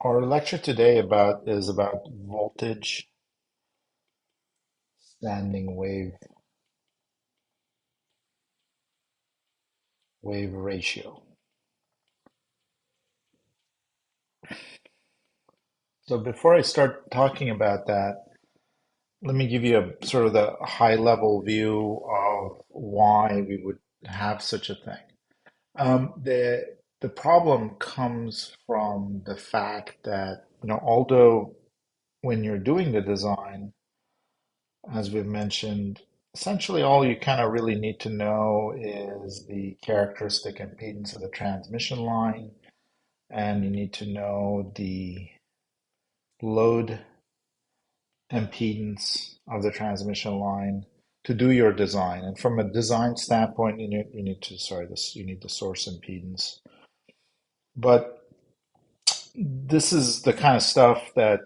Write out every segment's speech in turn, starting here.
Our lecture today is about voltage standing wave ratio. So before I start talking about that, let me give you a sort of the high level view of why we would have such a thing. The problem comes from the fact that, although when you're doing the design, as we've mentioned, essentially all you kind of really need to know is the characteristic impedance of the transmission line, and you need to know the load impedance of the transmission line to do your design. And from a design standpoint, you need the source impedance. But this is the kind of stuff that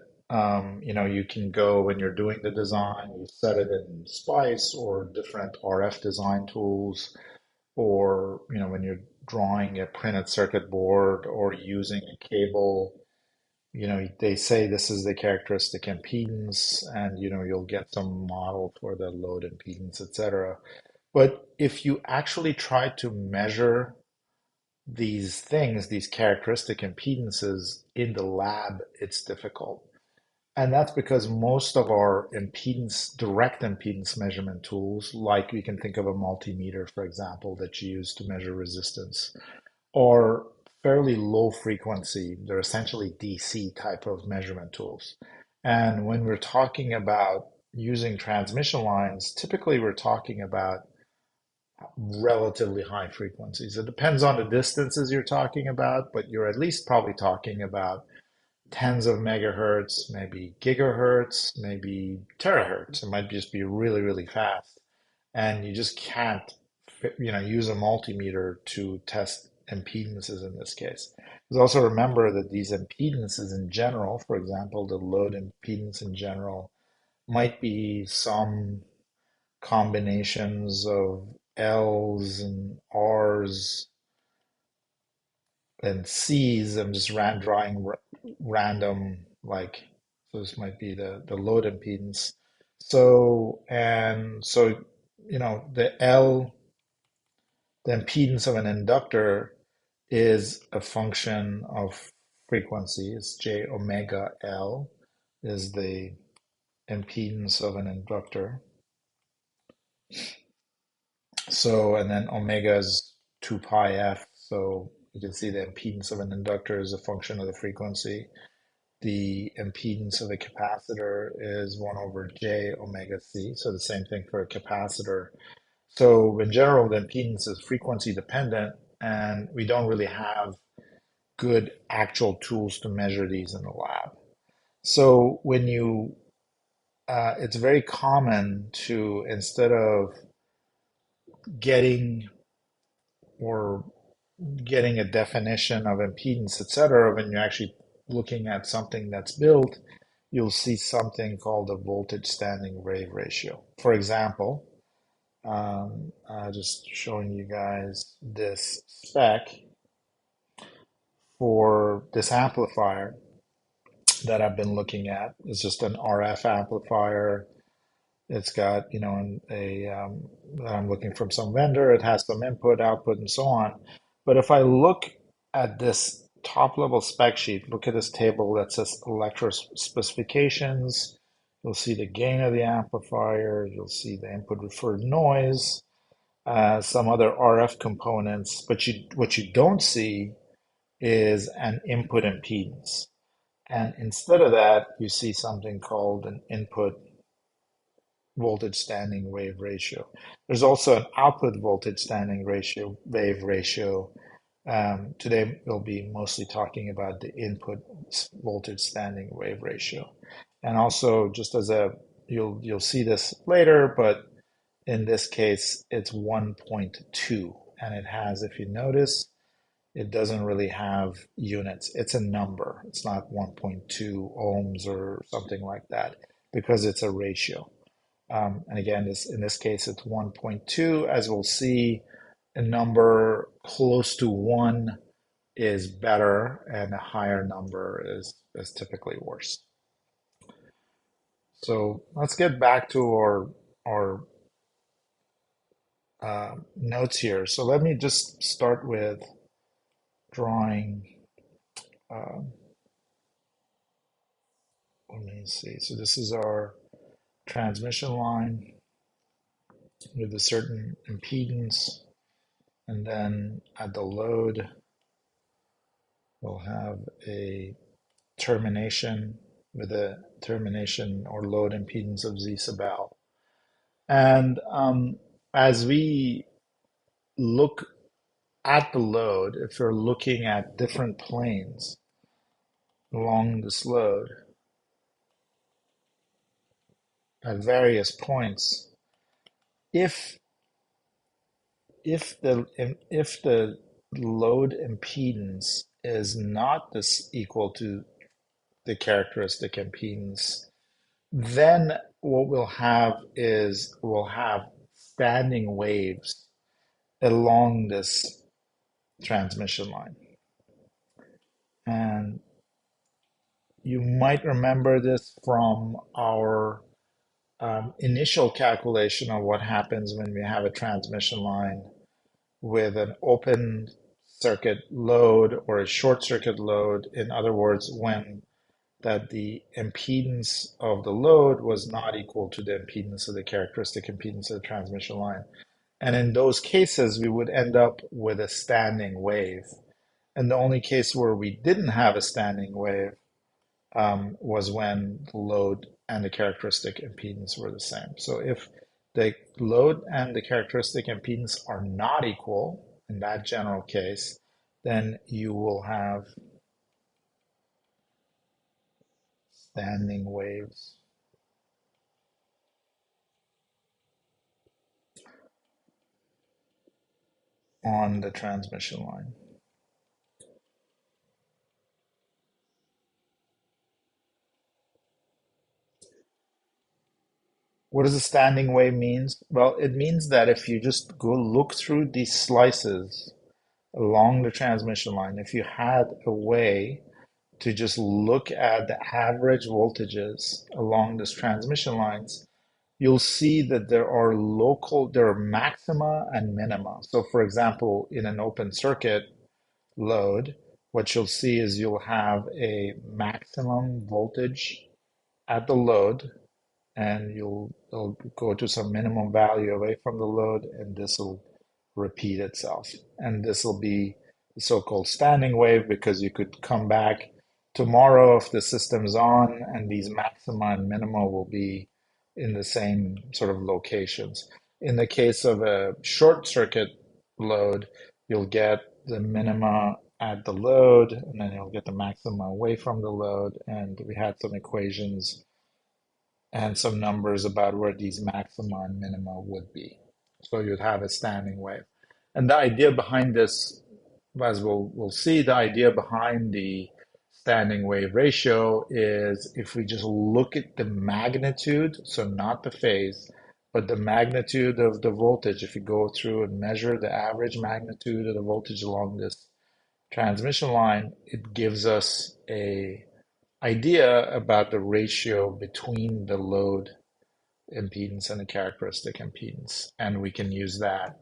you can go when you're doing the design, you set it in Spice or different RF design tools, or when you're drawing a printed circuit board or using a cable, they say this is the characteristic impedance, and you'll get some model for the load impedance, etc. But if you actually try to measure these things, these characteristic impedances in the lab, it's difficult. And that's because most of our direct impedance measurement tools, like we can think of a multimeter, for example, that you use to measure resistance, are fairly low frequency. They're essentially DC type of measurement tools. And when we're talking about using transmission lines, typically we're talking about relatively high frequencies. It depends on the distances you're talking about, but you're at least probably talking about tens of megahertz, maybe gigahertz, maybe terahertz. It might just be really, really fast. And you just can't, use a multimeter to test impedances in this case. Because also remember that these impedances in general, for example, the load impedance in general, might be some combinations of L's and R's and C's. I'm just drawing random, like, so this might be the load impedance. So the impedance of an inductor is a function of frequency. It's J omega L is the impedance of an inductor. So, and then omega is 2 pi f. So you can see the impedance of an inductor is a function of the frequency. The impedance of a capacitor is 1 over j omega c. So the same thing for a capacitor. So in general, the impedance is frequency dependent, and we don't really have good actual tools to measure these in the lab. So it's very common to, instead of getting or getting a definition of impedance, etc., when you're actually looking at something that's built, you'll see something called a voltage standing wave ratio. For example, just showing you guys this spec for this amplifier that I've been looking at. It's just an RF amplifier. It's got, I'm looking from some vendor. It has some input, output, and so on. But if I look at this top level spec sheet, look at this table that says electro specifications. You'll see the gain of the amplifier. You'll see the input referred noise, some other RF components. But what you don't see is an input impedance. And instead of that, you see something called an input voltage standing wave ratio. There's also an output voltage standing wave ratio. Today we'll be mostly talking about the input voltage standing wave ratio. And also, just as you'll see this later, but in this case it's 1.2, and it has, if you notice, it doesn't really have units. It's a number. It's not 1.2 ohms or something like that, because it's a ratio. And again, in this case, it's 1.2. As we'll see, a number close to 1 is better and a higher number is typically worse. So let's get back to our notes here. So let me just start with drawing. Uh, let me see. So this is our transmission line with a certain impedance, and then at the load, we'll have a termination with a termination or load impedance of Z sub L. And as we look at the load, if we're looking at different planes along this load at various points, if if the load impedance is not this equal to the characteristic impedance, then what we'll have is we'll have standing waves along this transmission line. And you might remember this from our initial calculation of what happens when we have a transmission line with an open circuit load or a short circuit load. In other words, when that the impedance of the load was not equal to the impedance of the characteristic impedance of the transmission line. And in those cases, we would end up with a standing wave. And the only case where we didn't have a standing wave was when the load and the characteristic impedance were the same. So if the load and the characteristic impedance are not equal in that general case, then you will have standing waves on the transmission line. What does a standing wave means? Well, it means that if you just go look through these slices along the transmission line, if you had a way to just look at the average voltages along this transmission lines, you'll see that there are maxima and minima. So for example, in an open circuit load, what you'll see is you'll have a maximum voltage at the load, and it'll go to some minimum value away from the load, and this will repeat itself. And this will be the so-called standing wave, because you could come back tomorrow if the system's on and these maxima and minima will be in the same sort of locations. In the case of a short circuit load, you'll get the minima at the load, and then you'll get the maxima away from the load. And we had some equations and some numbers about where these maxima and minima would be. So you'd have a standing wave. And the idea behind this, as we'll see, the idea behind the standing wave ratio is if we just look at the magnitude, so not the phase, but the magnitude of the voltage, if you go through and measure the average magnitude of the voltage along this transmission line, it gives us a idea about the ratio between the load impedance and the characteristic impedance. And we can use that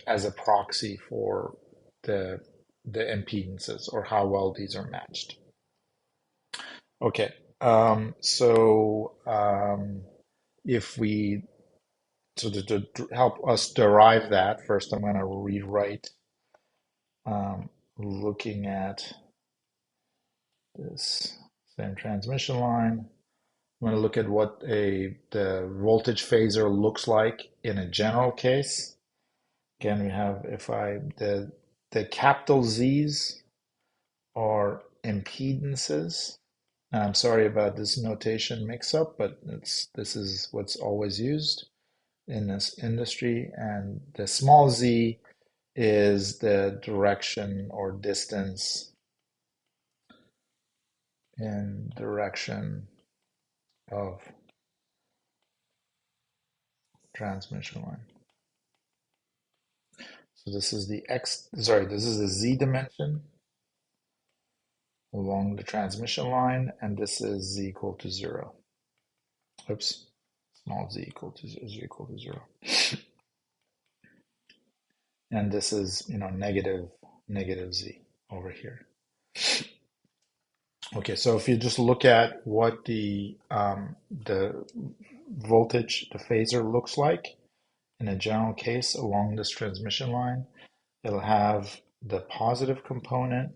as a proxy for the, the impedances or how well these are matched. Okay, if we, so to help us derive that, first I'm going to rewrite looking at this same transmission line. I'm going to look at what the voltage phasor looks like in a general case. Again, we have the capital Z's are impedances. And I'm sorry about this notation mix-up, but this is what's always used in this industry. And the small z is the direction or distance in direction of transmission line. So this is the x, sorry, this is the z dimension along the transmission line, and this is z equal to 0. Oops, small z equal to zero. And this is, negative z over here. Okay, so if you just look at what the voltage, the phasor looks like in a general case along this transmission line, it'll have the positive component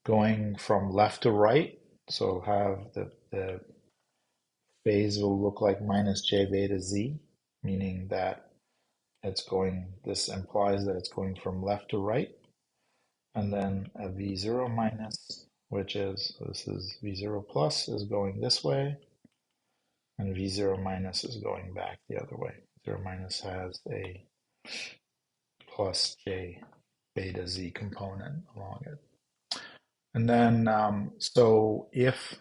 going from left to right. So it'll have the phase will look like minus j beta z, meaning that this implies that it's going from left to right. And then a V0 minus, this is V0 plus is going this way, and V0 minus is going back the other way. 0 minus has a plus j beta z component along it. And then, so if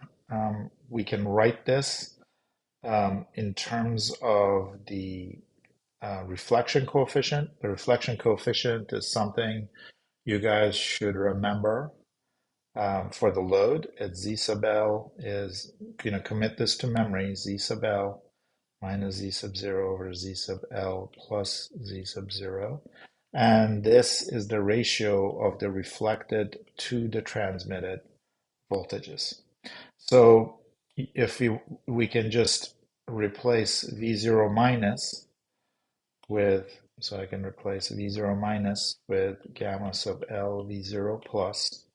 we can write this in terms of the reflection coefficient. The reflection coefficient is something you guys should remember for the load. It's Z sub L is, commit this to memory, Z sub L minus Z sub 0 over Z sub L plus Z sub 0. And this is the ratio of the reflected to the transmitted voltages. So if we can just replace V0 minus with, so I can replace V0 minus with gamma sub L V0 plus.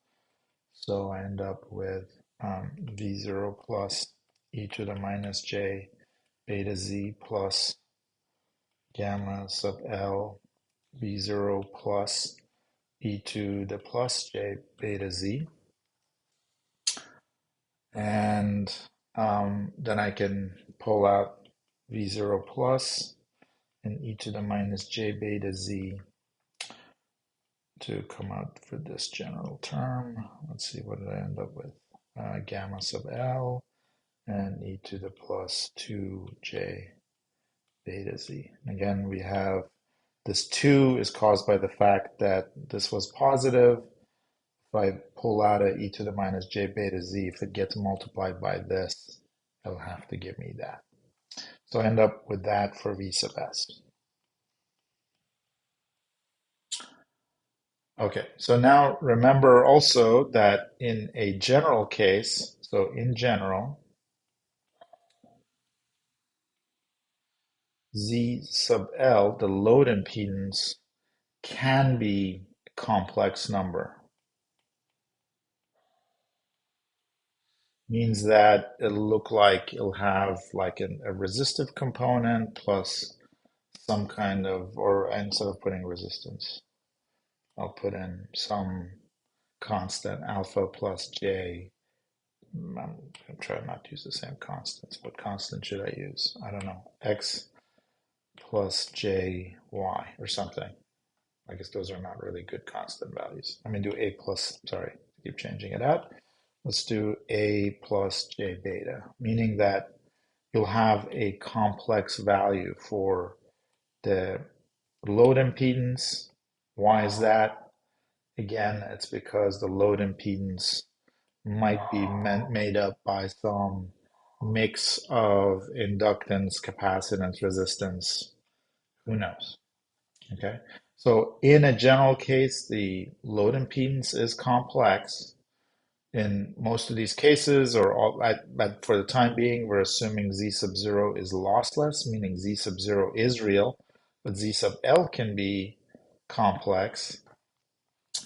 So I end up with V0 plus e to the minus j beta z plus gamma sub L V0 plus e to the plus j beta z. And then I can pull out V0 plus and e to the minus j beta z to come out for this general term. Let's see, what did I end up with? Gamma sub L and e to the plus 2j beta z. Again, we have this 2 is caused by the fact that this was positive. If I pull out a e to the minus j beta z, if it gets multiplied by this, it'll have to give me that. So I end up with that for V sub s. Okay, so now remember also that in a general case, so in general, Z sub L, the load impedance, can be a complex number. Means that it'll look like it'll have like a resistive component plus some kind of, or instead of putting resistance, I'll put in some constant alpha plus j. I'm going to try not to use the same constants. What constant should I use? I don't know. X plus jy or something. I guess those are not really good constant values. I'm going to do a plus, sorry, keep changing it out. Let's do a plus j beta, meaning that you'll have a complex value for the load impedance. Why is that? Again, it's because the load impedance might be made up by some mix of inductance, capacitance, resistance. Who knows? Okay. So in a general case, the load impedance is complex. In most of these cases, but for the time being, we're assuming Z sub 0 is lossless, meaning Z sub 0 is real, but Z sub L can be complex.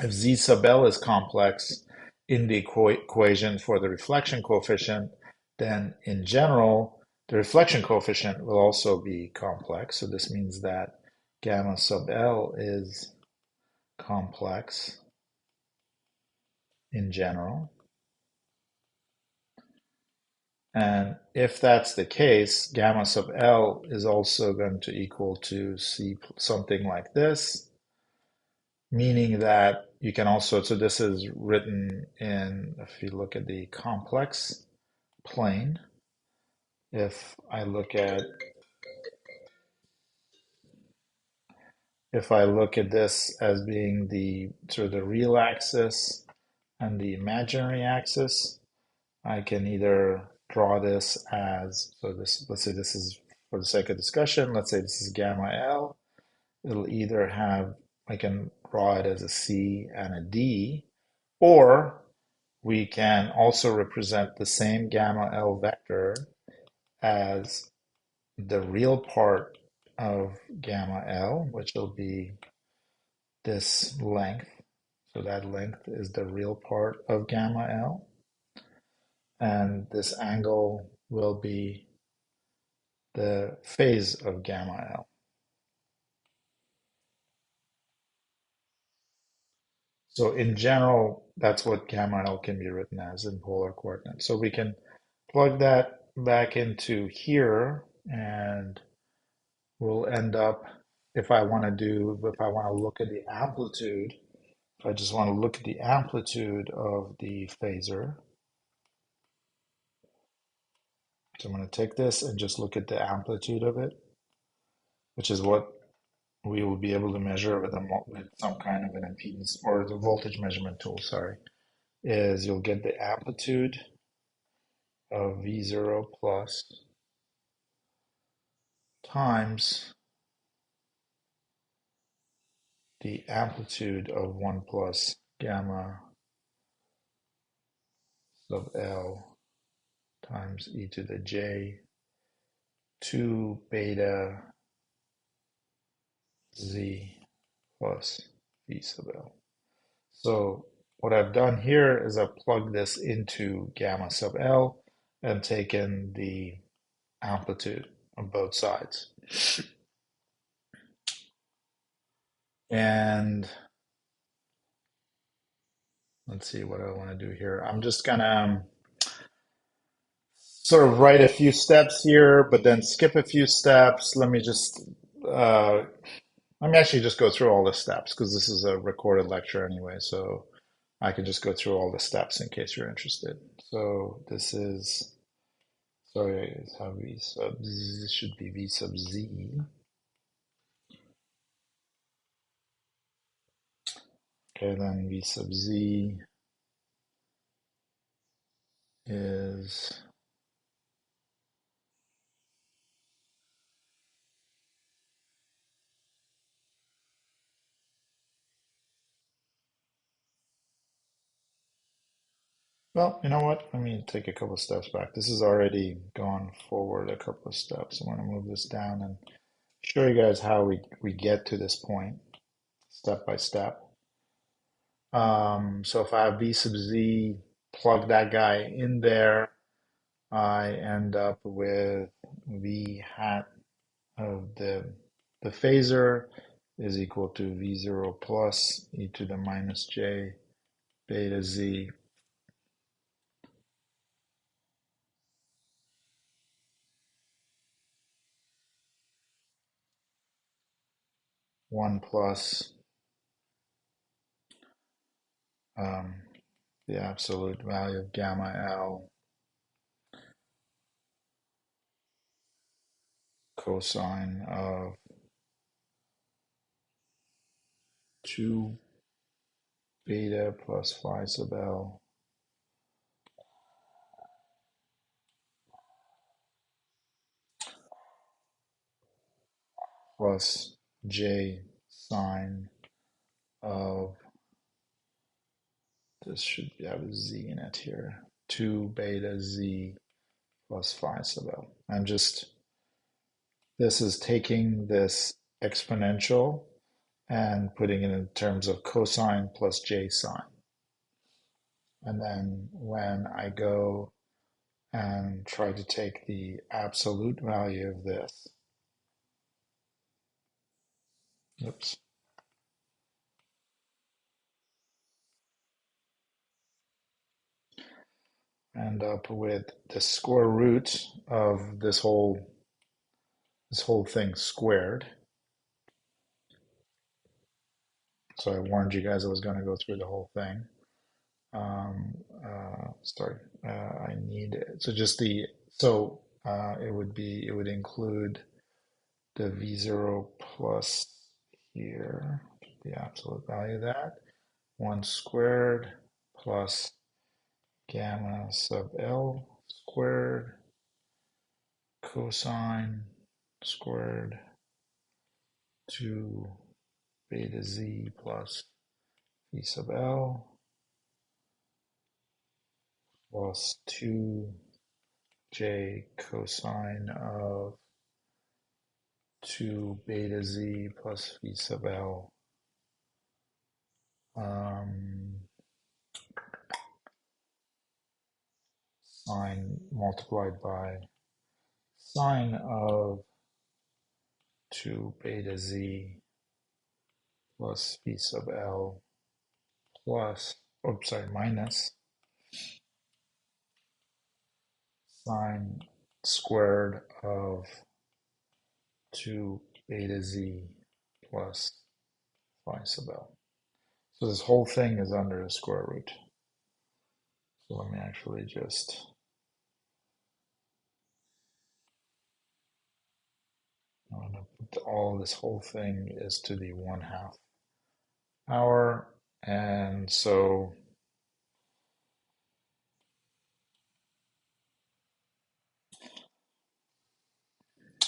If Z sub L is complex in the equation for the reflection coefficient, then in general, the reflection coefficient will also be complex. So this means that gamma sub L is complex in general. And if that's the case, gamma sub L is also going to equal to C something like this, meaning that you can also, so this is written in, if you look at the complex plane, if I look at if I look at this as being the sort of the real axis and the imaginary axis, I can either draw this as, so this, let's say this is, for the sake of discussion, let's say this is gamma L. It'll either have, I can draw it as a C and a D, or we can also represent the same gamma L vector as the real part of gamma L, which will be this length. So that length is the real part of gamma L. And this angle will be the phase of gamma L. So in general, that's what gamma L can be written as in polar coordinates. So we can plug that back into here and we'll end up, if I want to do, if I want to look at the amplitude, if I just want to look at the amplitude of the phasor, so I'm going to take this and just look at the amplitude of it, which is what we will be able to measure with, with some kind of an impedance or the voltage measurement tool, sorry, is you'll get the amplitude of V0 plus times the amplitude of 1 plus gamma sub L times e to the j 2 beta z plus v sub L. So what I've done here is I've plugged this into gamma sub L and taken the amplitude on both sides. And let's see what I want to do here. I'm just gonna sort of write a few steps here, but then skip a few steps. Uh, let me actually just go through all the steps because this is a recorded lecture anyway, so I can just go through all the steps in case you're interested. So this is, sorry, it's how V sub Z, this should be V sub Z. Okay, then V sub Z is, well, you know what? Let me take a couple of steps back. This has already gone forward a couple of steps. I want to move this down and show you guys how we get to this point step by step. So if I have V sub Z, plug that guy in there, I end up with V hat of the phasor is equal to V0 plus e to the minus j beta Z 1 plus um, the absolute value of gamma L cosine of 2 beta plus phi sub L plus j sine of, this should have a z in it here, 2 beta z plus phi sub L. This is taking this exponential and putting it in terms of cosine plus j sine. And then when I go and try to take the absolute value of this, oops, end up with the square root of this whole thing squared. So I warned you guys I was going to go through the whole thing. Sorry, I need, so just the, so it would include the V0 plus here, the absolute value of that, 1 squared plus gamma sub L squared cosine squared 2 beta z plus phi sub L plus 2j cosine of 2 beta z plus phi sub L sine multiplied by sine of 2 beta z plus phi sub L plus, oh, sorry, minus sine squared of 2 beta z plus phi sub L. So this whole thing is under the square root. So let me actually just all this whole thing is to the 1/2 power. And so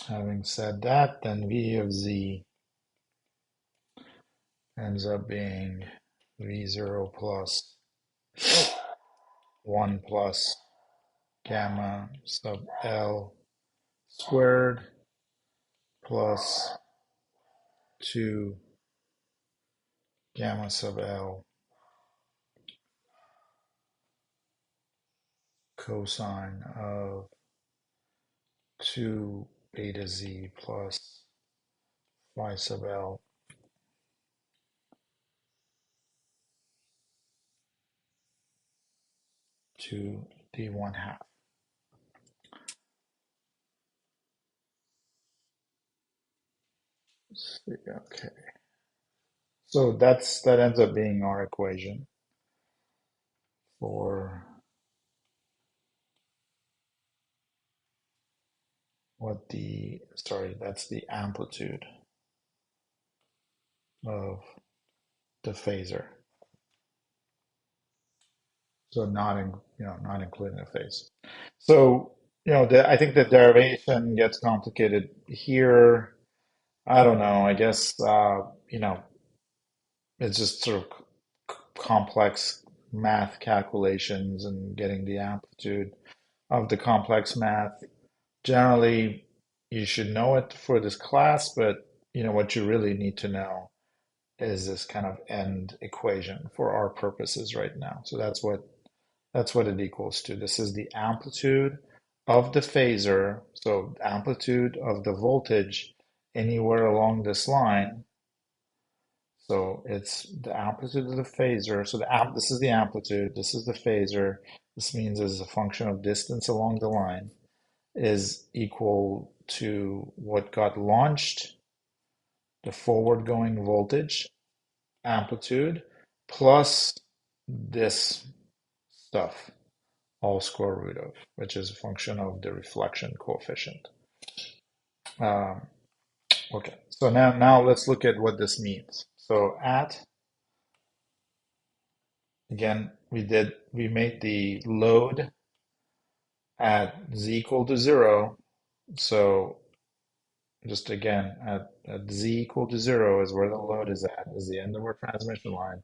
having said that, then v of z ends up being v0 plus 1 plus gamma sub L squared plus 2 gamma sub L cosine of 2 beta z plus phi sub L to the 1/2. Okay. So that ends up being our equation for what that's the amplitude of the phasor. So not including the phase. So, I think the derivation gets complicated here. I don't know. I guess, it's just sort of complex math calculations and getting the amplitude of the complex math. Generally, you should know it for this class, but what you really need to know is this kind of end equation for our purposes right now. So that's what it equals to. This is the amplitude of the phasor, so amplitude of the voltage anywhere along this line. So it's the amplitude of the phasor. So this is the amplitude, this is the phasor. This means as a function of distance along the line is equal to what got launched, the forward going voltage, amplitude, plus this stuff, all square root of, which is a function of the reflection coefficient. Um, okay, so now let's look at what this means. So again, we made the load at z equal to 0. So just again, at z equal to 0 is where the load is at, is the end of our transmission line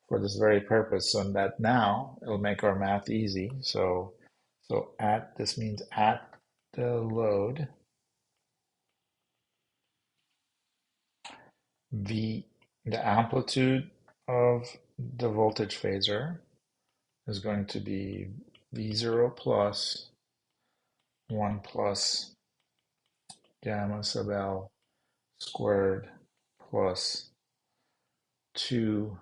for this very purpose. So that now it'll make our math easy. So this means at the load, the amplitude of the voltage phasor is going to be V0 plus 1 plus gamma sub L squared plus 2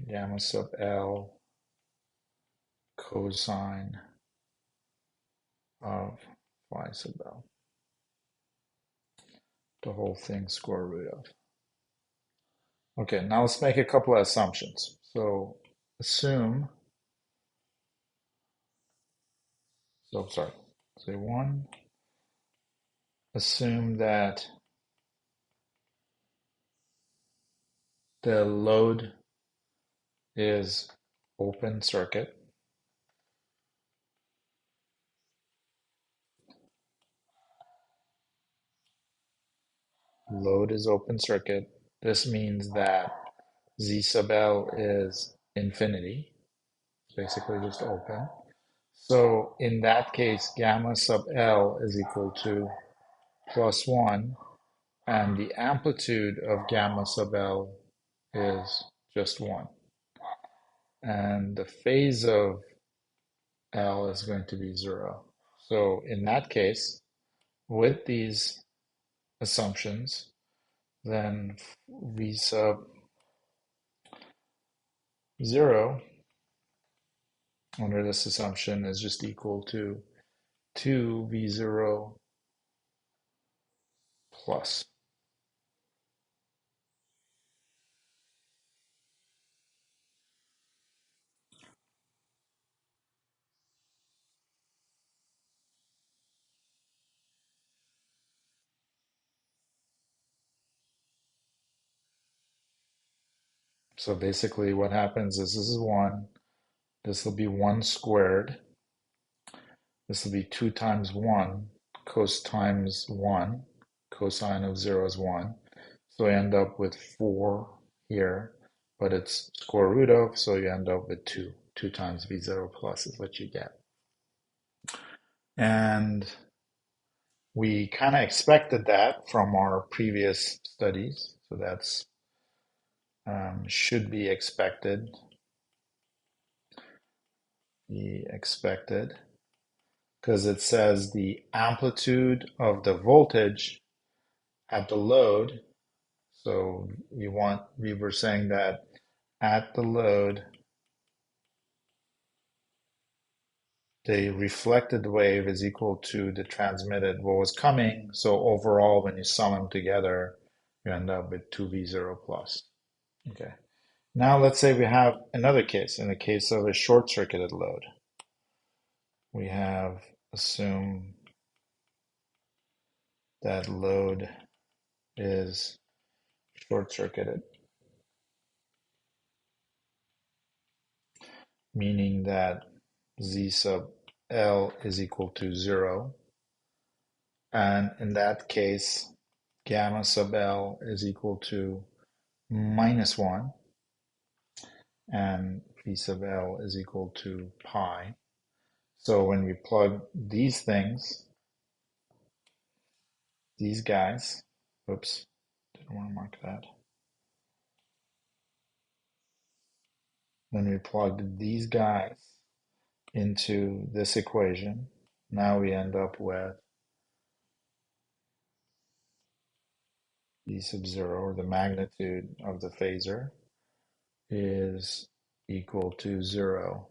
gamma sub L cosine of phi sub L. The whole thing square root of. Okay, now let's make a couple of assumptions. So assume, sorry, say 1, assume that the load is open circuit. Load is open circuit. This means that Z sub L is infinity. It's basically just open. So in that case, gamma sub L is equal to plus 1, and the amplitude of gamma sub L is just 1. And the phase of L is going to be 0. So in that case, with these assumptions, then V sub 0 under this assumption is just equal to 2V0 plus. So basically what happens is this is 1, this will be 1 squared, this will be 2 times 1, cos times 1, cosine of 0 is 1. So I end up with 4 here, but it's square root of, so you end up with 2. 2 times V0 plus is what you get. And we kind of expected that from our previous studies, so that's should be expected. Be expected because it says the amplitude of the voltage at the load. So we were saying that at the load, the reflected wave is equal to the transmitted, what was coming. So overall, when you sum them together, you end up with 2V0 plus. Okay. Now let's say we have another case, in the case of a short-circuited load. We have assume that load is short-circuited, meaning that Z sub L is equal to 0. And in that case, gamma sub L is equal to minus 1. And V sub L is equal to pi. So when we plug these things, these guys, oops, didn't want to mark that. When we plug these guys into this equation, now we end up with V sub 0, or the magnitude of the phasor, is equal to 0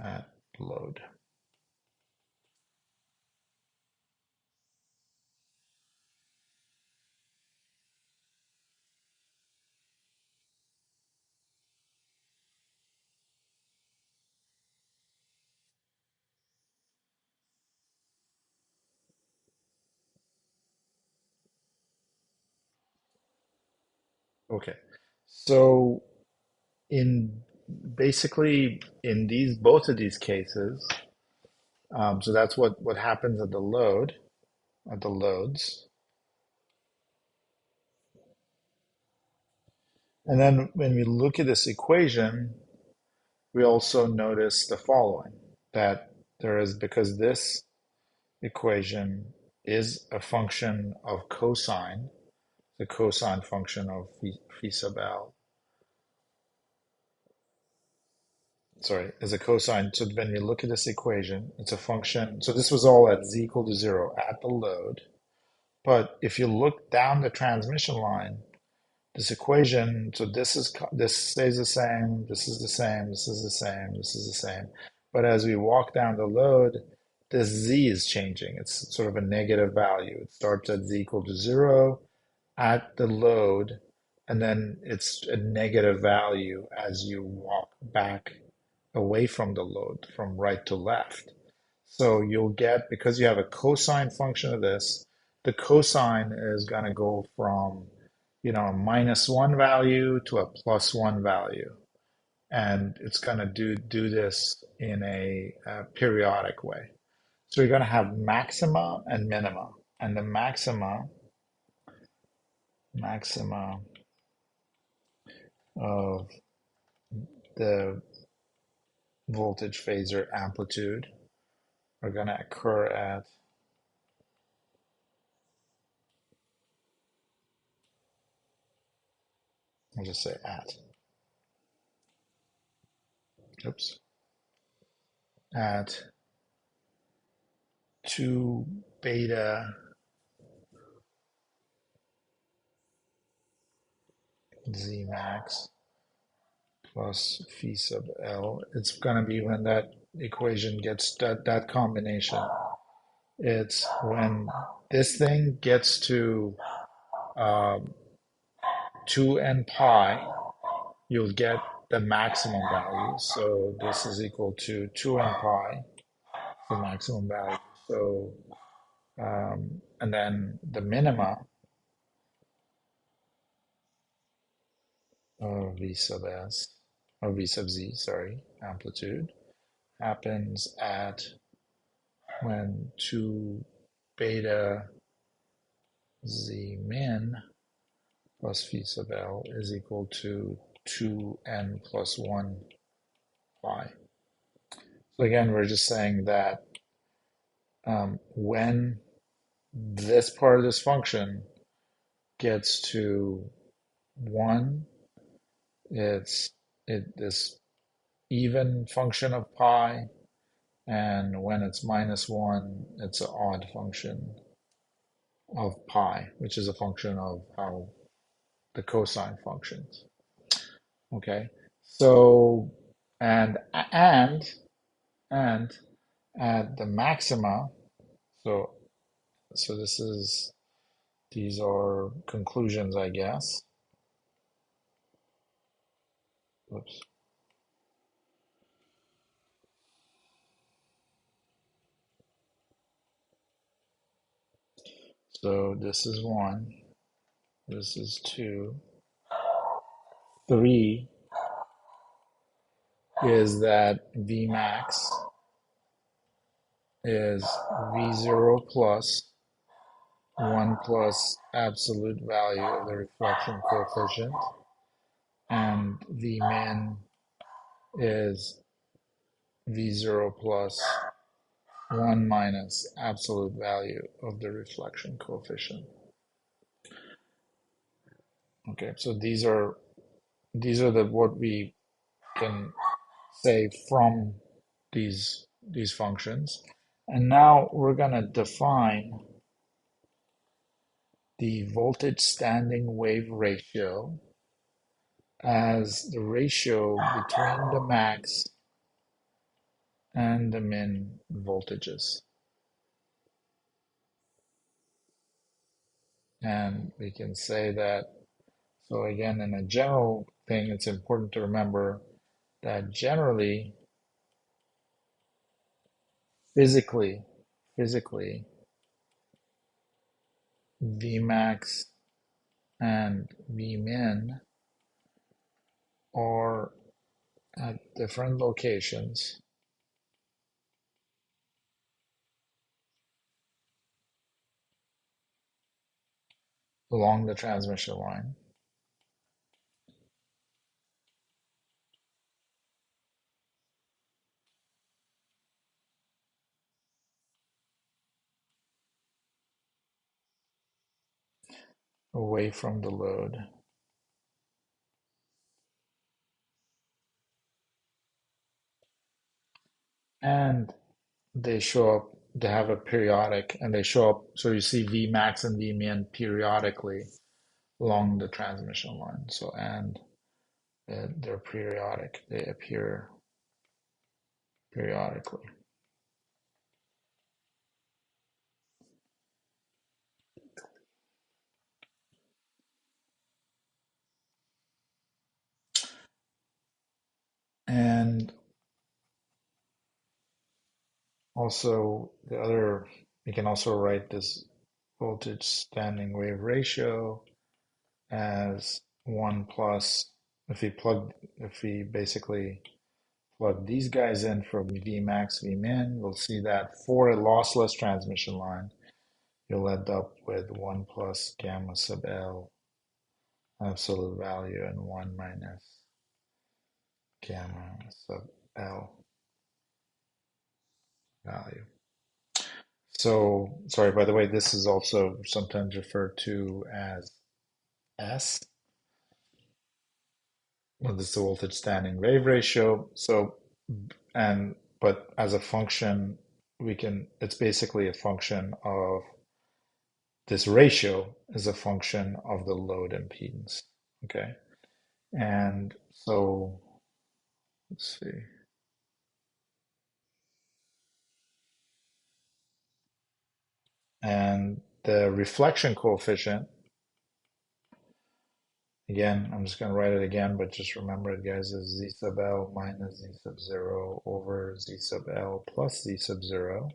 at load. Okay, so in basically in these both of these cases, so that's what happens at the load, at the loads. And then when we look at this equation, we also notice the following, that there is, because this equation is a function of cosine, the cosine function of phi sub L, sorry, is a cosine. So when we look at this equation, it's a function. So this was all at z equal to 0 at the load. But if you look down the transmission line, this equation, so this stays the same, this is the same, this is the same, this is the same. But as we walk down the load, this z is changing. It's sort of a negative value. It starts at z equal to 0 at the load, and then it's a negative value as you walk back away from the load, from right to left. So you'll get, because you have a cosine function of this, the cosine is going to go from, a -1 value to a +1 value. And it's going to do this in a periodic way. So you're going to have maxima and minima. And the maxima of the voltage phasor amplitude are going to occur at, I'll just say oops, at 2 beta z max plus phi sub L. It's going to be when that equation gets that combination. It's when this thing gets to um, 2n pi, you'll get the maximum value. So this is equal to 2n pi, the maximum value. So, and then the minima of v sub s, or v sub z, sorry, amplitude, happens at when 2 beta z min plus phi sub L is equal to 2n plus 1 pi. So again, we're just saying that when this part of this function gets to 1, it's this even function of pi, and when it's -1, it's an odd function of pi, which is a function of how the cosine functions. Okay, so and at the maxima, so this is, these are conclusions, I guess. Oops. So this is 1, this is 2, 3 is that Vmax is V0 plus 1 plus absolute value of the reflection coefficient, and Vmin is V0 plus 1 minus absolute value of the reflection coefficient. Okay, so these are the what we can say from these functions. And now we're going to define the voltage standing wave ratio as the ratio between the max and the min voltages. And we can say that, so again, in a general thing, it's important to remember that generally, physically, Vmax and Vmin are at different locations along the transmission line, away from the load. And they have a periodic, and they show up, so you see Vmax and Vmin periodically along the transmission line. So, and they're periodic, they appear periodically. And also the other, you can also write this voltage standing wave ratio as 1 plus, if we basically plug these guys in for Vmax, Vmin, we'll see that for a lossless transmission line, you'll end up with 1 plus gamma sub L absolute value and 1 minus gamma sub L value. So, sorry, by the way, this is also sometimes referred to as S. Well, this is the voltage standing wave ratio. So, but as a function, it's basically a function of this ratio is a function of the load impedance. Okay. And so, let's see. And the reflection coefficient, again, I'm just going to write it again, but just remember it, guys, is Z sub L minus Z sub 0 over Z sub L plus Z sub 0.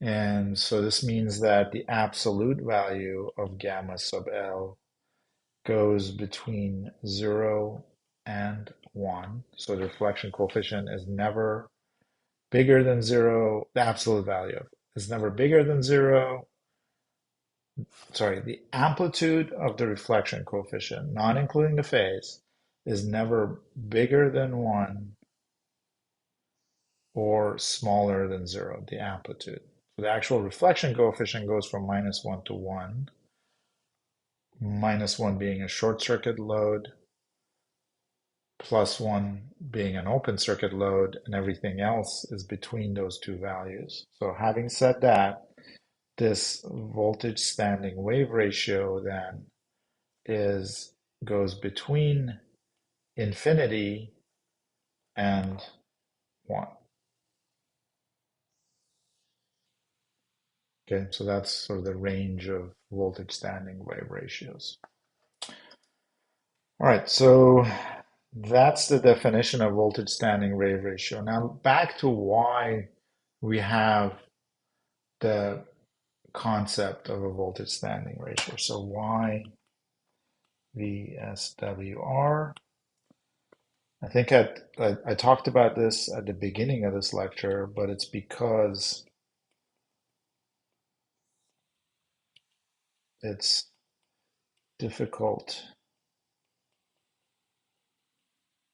And so this means that the absolute value of gamma sub L goes between 0 and 1. So the reflection coefficient is never bigger than 0. The absolute value is never bigger than 0. Sorry, the amplitude of the reflection coefficient, not including the phase, is never bigger than 1 or smaller than 0, the amplitude. So the actual reflection coefficient goes from -1 to 1, -1 being a short circuit load, +1 being an open circuit load, and everything else is between those two values. So having said that, this voltage standing wave ratio then goes between infinity and 1. Okay, so that's sort of the range of voltage standing wave ratios. All right, so that's the definition of voltage standing wave ratio. Now back to why we have the concept of a voltage standing ratio. So why VSWR? I think I talked about this at the beginning of this lecture, but it's because it's difficult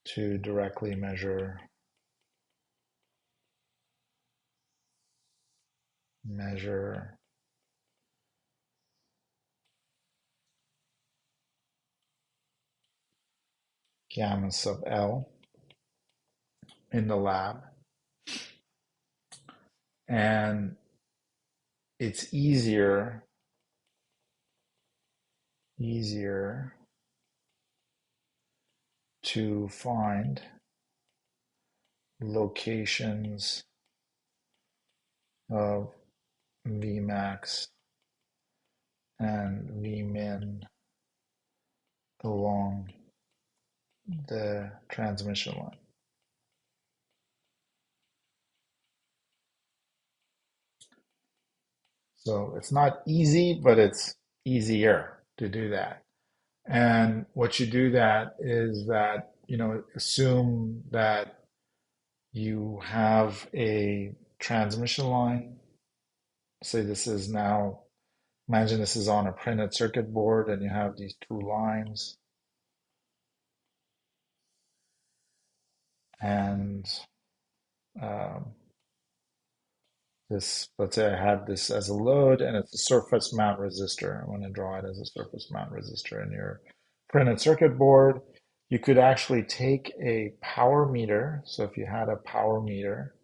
to directly measure gamma sub L in the lab. And it's easier to find locations of Vmax and Vmin along the transmission line. So it's not easy, but it's easier to do that. And what you do that is that, assume that you have a transmission line. Say this is now, imagine this is on a printed circuit board and you have these two lines. And um, let's say I have this as a load and it's a surface mount resistor. I want to draw it as a surface mount resistor in your printed circuit board. You could actually take a power meter. So if you had a power meter,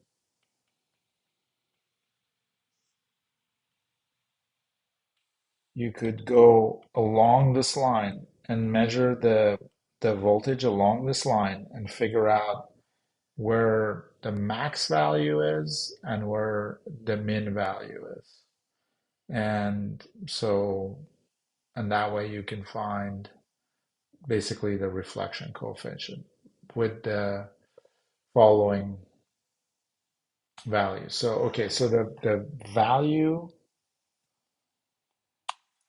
you could go along this line and measure the voltage along this line and figure out where the max value is and where the min value is. And so, and that way you can find basically the reflection coefficient with the following value. So, okay, so the value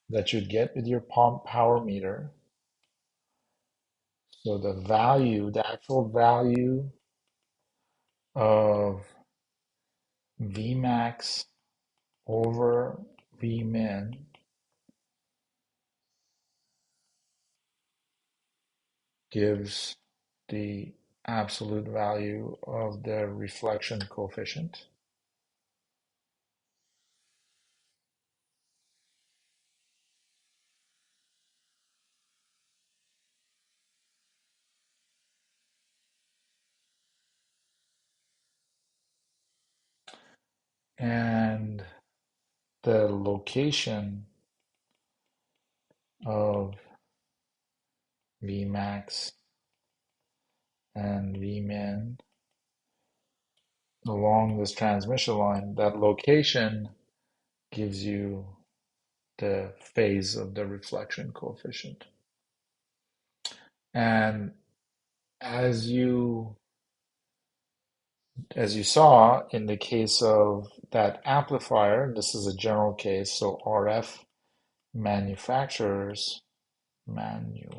that you'd get with your power meter, so the value, the actual value of Vmax over Vmin gives the absolute value of the reflection coefficient. And the location of Vmax and Vmin along this transmission line, that location gives you the phase of the reflection coefficient. And as you as you saw in the case of that amplifier, this is a general case, so RF manufacturers manu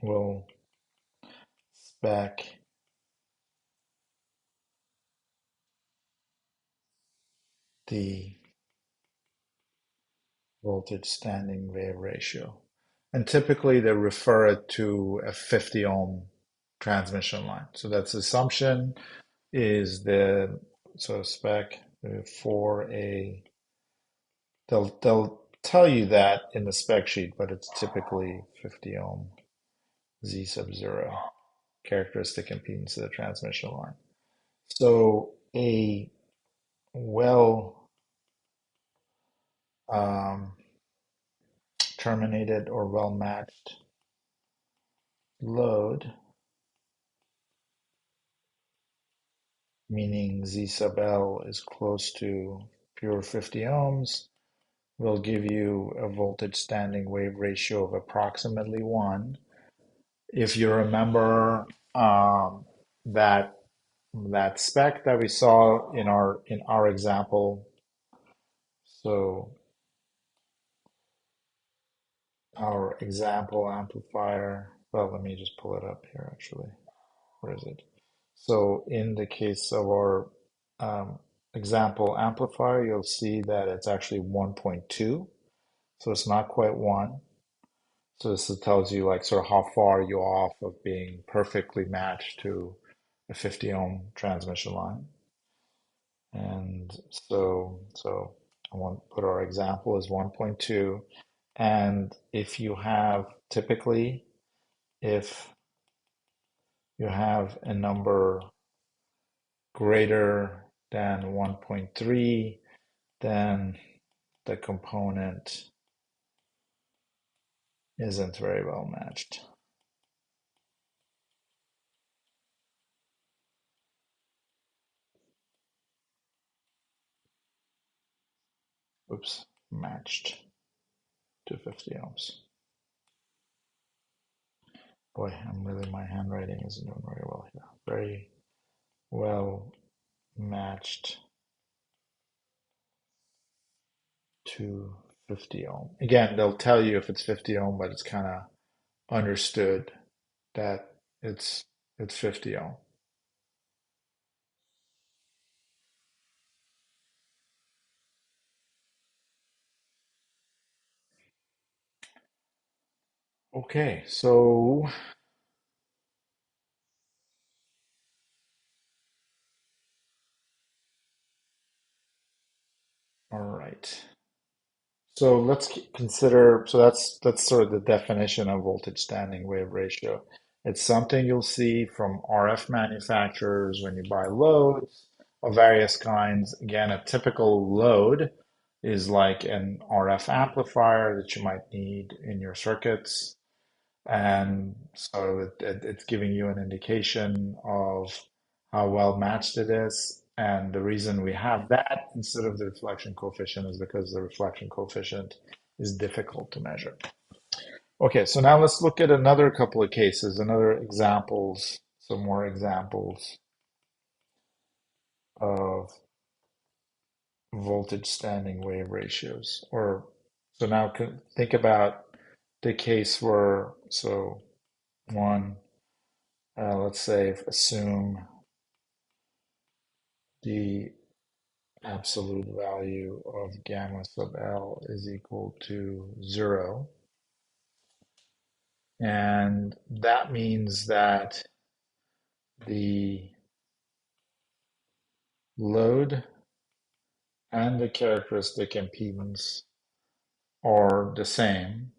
will spec the voltage standing wave ratio. And typically they refer it to a 50 ohm transmission line. So that's assumption is the so spec for a they'll tell you that in the spec sheet, but it's typically 50 ohm Z sub 0 characteristic impedance of the transmission line. So a well um, terminated or well matched load, meaning Z sub L is close to pure 50 ohms, will give you a voltage standing wave ratio of approximately 1. If you remember that that spec that we saw in our example, so our example amplifier, well, let me just pull it up here actually. Where is it? So in the case of our example amplifier, you'll see that it's actually 1.2. So it's not quite 1. So this tells you like sort of how far you're off of being perfectly matched to a 50 ohm transmission line. And so I want to put our example as 1.2. And if you have typically, if you have a number greater than 1.3, then the component isn't very well matched. Oops, matched to 50 ohms. Boy, my handwriting isn't doing very well here. Very well matched to 50 ohm. Again, they'll tell you if it's 50 ohm, but it's kind of understood that it's 50 ohm. Okay, so all right. So let's consider, so that's sort of the definition of voltage standing wave ratio. It's something you'll see from RF manufacturers when you buy loads of various kinds. Again, a typical load is like an RF amplifier that you might need in your circuits. And so it's giving you an indication of how well matched it is. And the reason we have that instead of the reflection coefficient is because the reflection coefficient is difficult to measure. Okay, so now let's look at another couple of cases, another examples, some more examples of voltage standing wave ratios. Or so now think about the case where, so one, let's say assume the absolute value of gamma sub L is equal to 0. And that means that the load and the characteristic impedance are the same.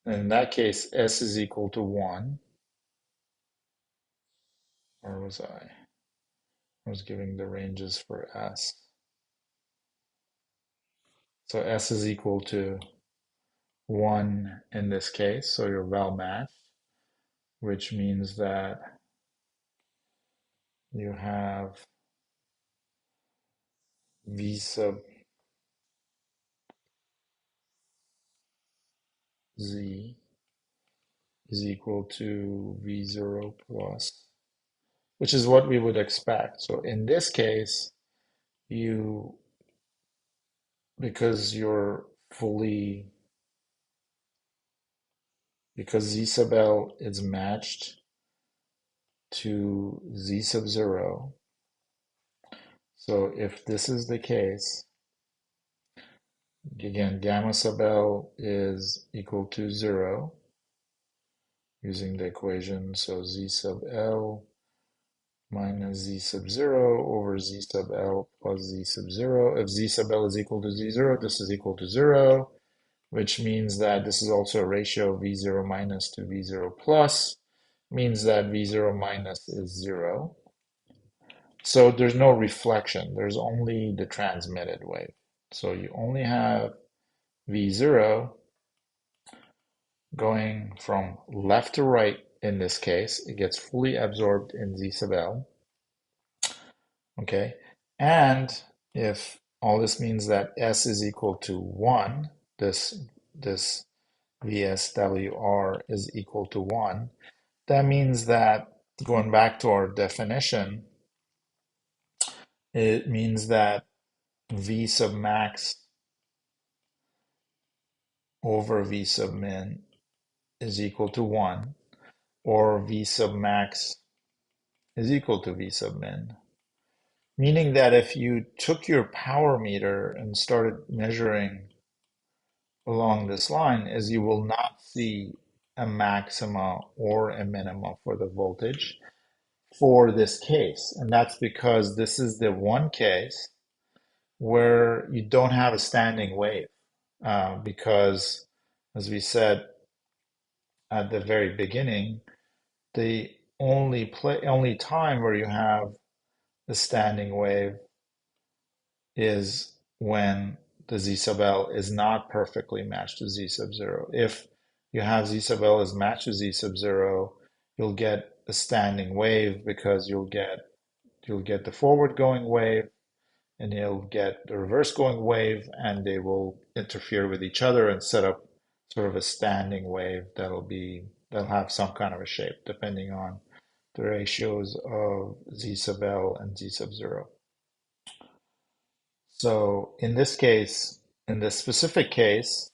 In that case, S is equal to 1. Or was I? I was giving the ranges for S. So S is equal to 1 in this case, so you're well matched, which means that you have V sub Z is equal to V0 plus, which is what we would expect. So in this case, you, because you're fully, because Z sub L is matched to Z sub 0. So if this is the case, again, gamma sub L is equal to 0 using the equation. So Z sub L minus Z sub 0 over Z sub L plus Z sub 0. If Z sub L is equal to Z0, this is equal to 0, which means that this is also a ratio of V0 minus to V0 plus, means that V0 minus is 0. So there's no reflection, there's only the transmitted wave. So you only have V0 going from left to right in this case. It gets fully absorbed in Z sub L. Okay. And if all this means that S is equal to 1, this VSWR is equal to 1, that means that going back to our definition, it means that V sub max over V sub min is equal to 1, or V sub max is equal to V sub min. Meaning that if you took your power meter and started measuring along this line, is you will not see a maxima or a minima for the voltage for this case. And that's because this is the one case where you don't have a standing wave. Because, as we said at the very beginning, the only time where you have a standing wave is when the Z sub L is not perfectly matched to Z sub 0. If you have Z sub L is matched to Z sub 0, you'll get a standing wave because you'll get the forward going wave and you'll get the reverse going wave, and they will interfere with each other and set up sort of a standing wave that'll have some kind of a shape depending on the ratios of Z sub L and Z sub 0. So in this case, in this specific case,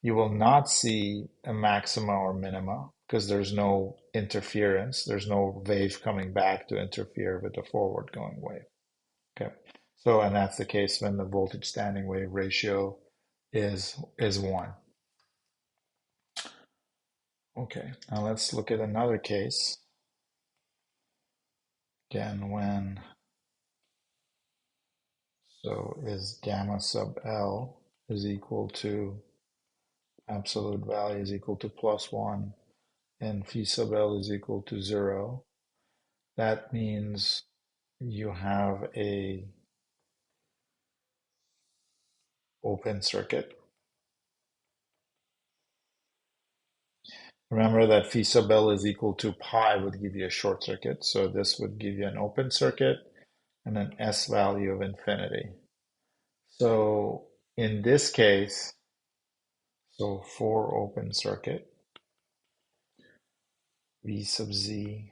you will not see a maxima or minima because there's no interference. There's no wave coming back to interfere with the forward going wave. Okay. So, and that's the case when the voltage standing wave ratio is 1. Okay. Now let's look at another case. Again, when, so is gamma sub L is equal to absolute value is equal to plus 1 and phi sub L is equal to 0. That means you have a open circuit. Remember that phi sub L is equal to pi would give you a short circuit. So this would give you an open circuit and an S value of infinity. So in this case, so for open circuit, V sub z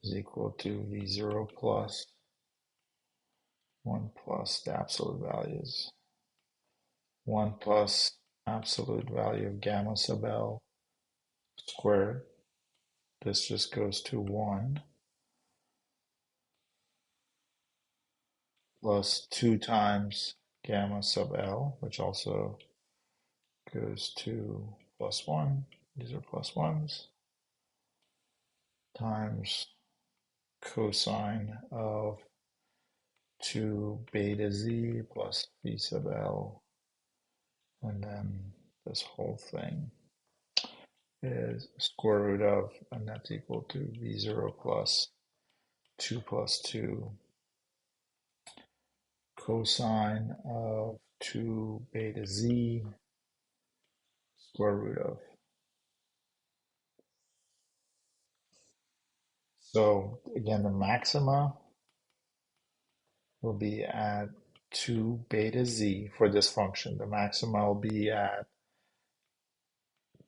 is equal to V0 plus 1 plus the absolute values, 1 plus absolute value of gamma sub L squared. This just goes to 1 plus 2 times gamma sub L, which also goes to plus 1. These are plus 1s times cosine of 2 beta z plus v sub L, and then this whole thing is square root of, and that's equal to v0 plus 2 plus 2 cosine of 2 beta z square root of. So again, the maxima will be at 2 beta z for this function. The maxima will be at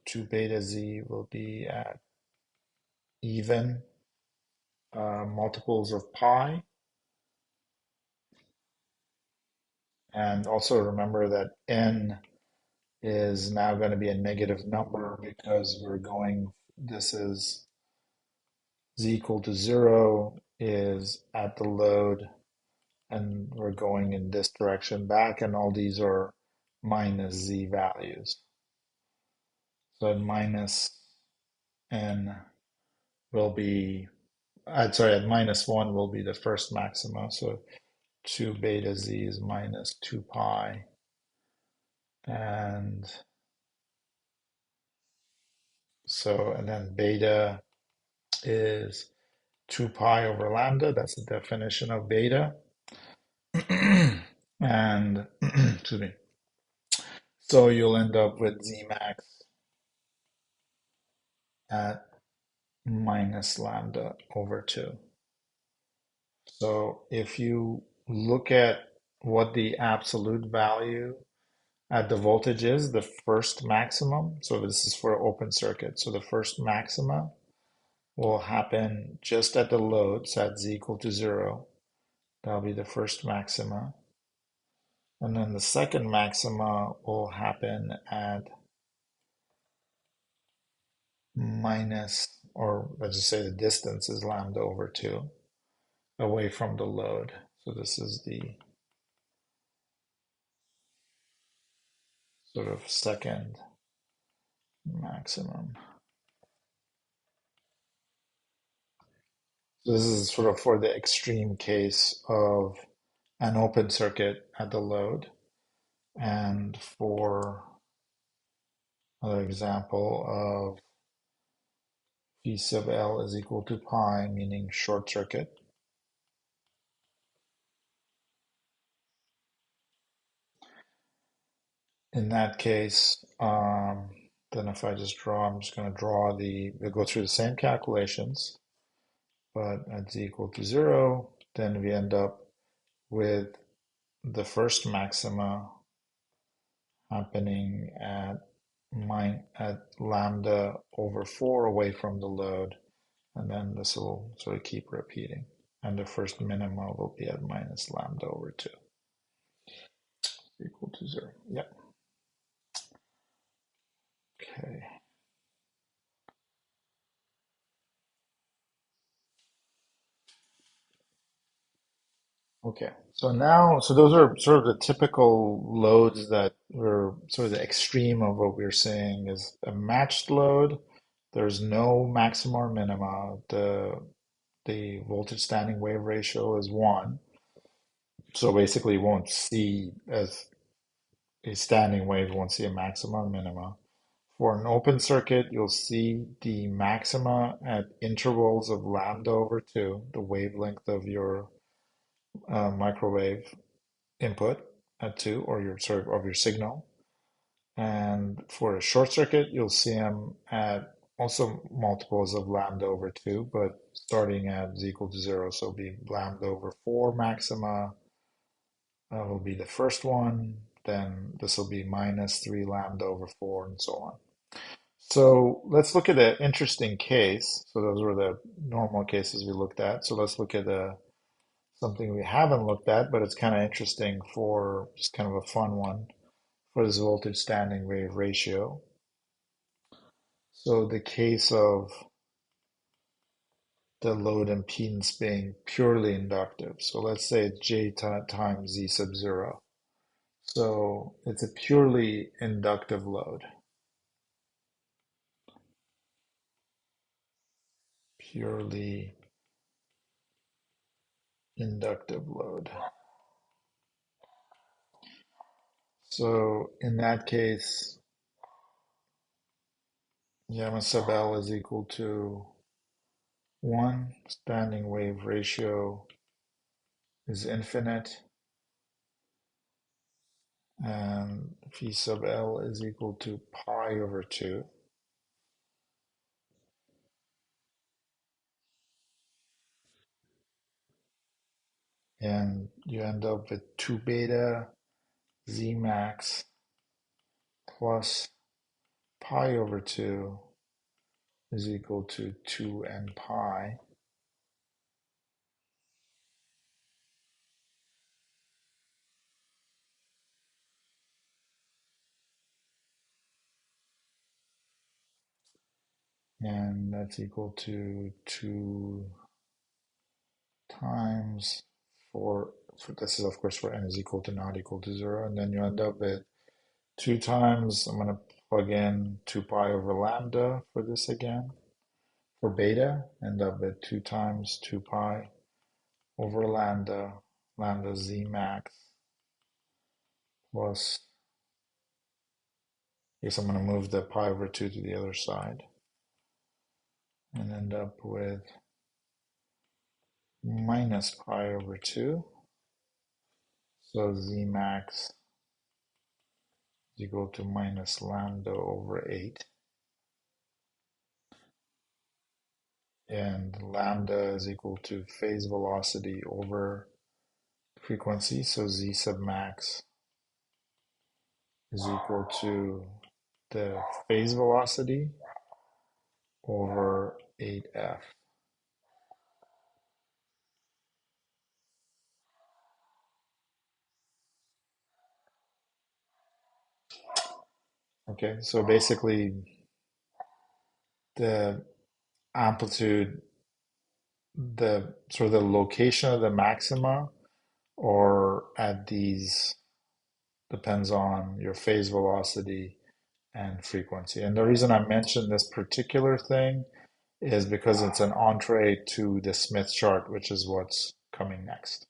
2 beta z will be at even multiples of pi. And also remember that n is now going to be a negative number because we're going, this is z equal to 0 is at the load, and we're going in this direction back, and all these are minus z values. So at minus n will be, at minus 1 will be the first maxima. So 2 beta z is minus 2 pi. And so, and then beta is 2 pi over lambda. That's the definition of beta. And, excuse me. So you'll end up with z max at minus lambda over 2. So if you look at what the absolute value at the voltage is, the first maximum, so this is for open circuit, so the first maxima will happen just at the load, so at z equal to 0. That'll be the first maxima. And then the second maxima will happen at minus, or let's just say the distance is lambda over 2 away from the load. So this is the sort of second maximum. So this is sort of for the extreme case of an open circuit at the load. And for another example of V sub L is equal to pi, meaning short circuit. In that case, then if I just draw, I'm just going to draw we'll go through the same calculations, but at z equal to 0, then we end up with the first maxima happening at lambda over 4 away from the load, and then this will sort of keep repeating. And the first minima will be at minus lambda over 2 equal to 0. Yep. Okay. Okay. So now, so those are sort of the typical loads that were sort of the extreme of what we're saying is a matched load. There's no maxima or minima. The voltage standing wave ratio is 1. So basically, you won't see as a standing wave, you won't see a maxima or minima. For an open circuit, you'll see the maxima at intervals of lambda over 2, the wavelength of your microwave input at 2, or your sort of your signal. And for a short circuit, you'll see them at also multiples of lambda over 2, but starting at z equal to 0, so it'll be lambda over 4 maxima will be the first one. Then this will be minus 3 lambda over 4, and so on. So let's look at an interesting case. So those were the normal cases we looked at. So let's look at something we haven't looked at, but it's kind of interesting for just kind of a fun one for this voltage standing wave ratio. So the case of the load impedance being purely inductive. So let's say it's J times Z sub 0. So it's a purely inductive load. Purely inductive load. So in that case, gamma sub L is equal to 1. Standing wave ratio is infinite. And phi sub L is equal to pi over 2. And you end up with 2 beta Z max plus pi over 2 is equal to 2n pi. And that's equal to 2 times for this is of course for n is equal to not equal to 0. And then you end up with 2 times, I'm going to plug in 2 pi over lambda for this again. For beta, end up with 2 times 2 pi over lambda, lambda z max plus, I guess I'm going to move the pi over 2 to the other side and end up with minus pi over 2. So z max is equal to minus lambda over 8. And lambda is equal to phase velocity over frequency. So z sub max is equal to the phase velocity over 8f. Okay, so basically the amplitude, the sort of the location of the maxima or at these depends on your phase velocity and frequency. And the reason I mentioned this particular thing is because it's an entree to the Smith chart, which is what's coming next.